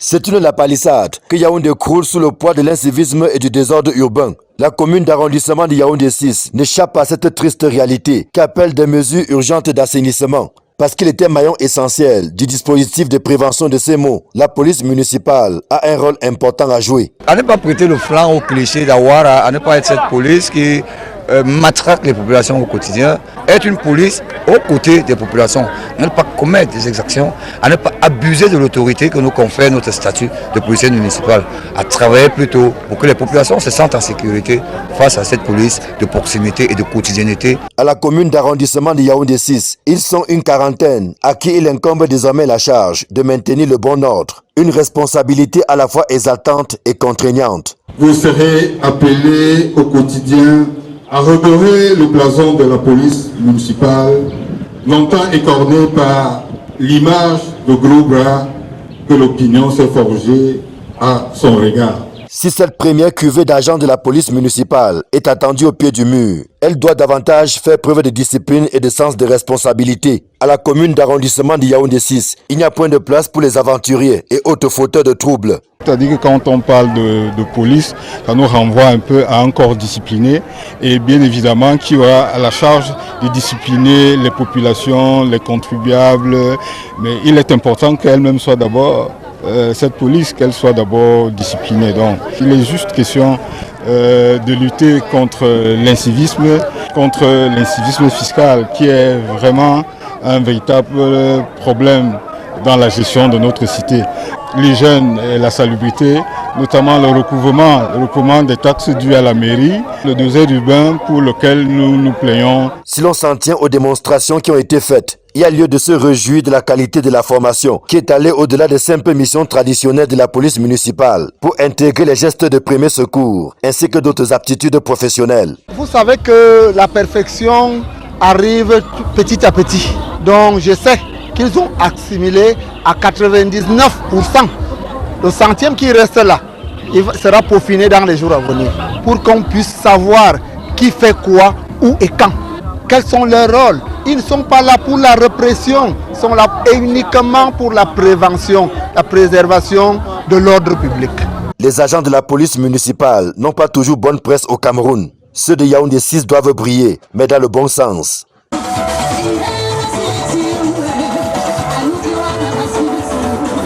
C'est une la palissade que Yaoundé croule sous le poids de l'incivisme et du désordre urbain. La commune d'arrondissement de Yaoundé 6 n'échappe pas à cette triste réalité qui appelle des mesures urgentes d'assainissement. Parce qu'il était maillon essentiel du dispositif de prévention de ces maux, la police municipale a un rôle important à jouer. À ne pas prêter le flanc au cliché d'Awara, à ne pas être cette police qui matraque les populations au quotidien, être une police aux côtés des populations, à ne pas commettre des exactions, à ne pas abuser de l'autorité que nous confère notre statut de policier municipal, à travailler plutôt pour que les populations se sentent en sécurité face à cette police de proximité et de quotidienneté. À la commune d'arrondissement de Yaoundé 6, ils sont une quarantaine à qui il incombe désormais la charge de maintenir le bon ordre. Une responsabilité à la fois exaltante et contraignante. Vous serez appelés au quotidien à redorer le blason de la police municipale, longtemps écorné par l'image de gros bras que l'opinion s'est forgée à son regard. Si cette première cuvée d'agents de la police municipale est attendue au pied du mur, elle doit davantage faire preuve de discipline et de sens de responsabilité. À la commune d'arrondissement de Yaoundé 6, il n'y a point de place pour les aventuriers et autres fauteurs de troubles. C'est-à-dire que quand on parle de police, ça nous renvoie un peu à un corps discipliné et bien évidemment qui aura à la charge de discipliner les populations, les contribuables. Mais il est important qu'elle-même soit d'abord, cette police, qu'elle soit d'abord disciplinée. Donc il est juste question de lutter contre l'incivisme fiscal qui est vraiment un véritable problème dans la gestion de notre cité. Les jeunes et la salubrité, notamment le recouvrement des taxes dues à la mairie, le dosage urbain pour lequel nous nous plaignons. Si l'on s'en tient aux démonstrations qui ont été faites, il y a lieu de se réjouir de la qualité de la formation qui est allée au-delà des simples missions traditionnelles de la police municipale pour intégrer les gestes de premier secours ainsi que d'autres aptitudes professionnelles. Vous savez que la perfection arrive petit à petit. Donc je sais qu'ils ont assimilé à 99%. Le centième qui reste là, il sera peaufiné dans les jours à venir pour qu'on puisse savoir qui fait quoi, où et quand. Quels sont leurs rôles? Ils ne sont pas là pour la répression, ils sont là uniquement pour la prévention, la préservation de l'ordre public. Les agents de la police municipale n'ont pas toujours bonne presse au Cameroun. Ceux de Yaoundé 6 doivent briller, mais dans le bon sens.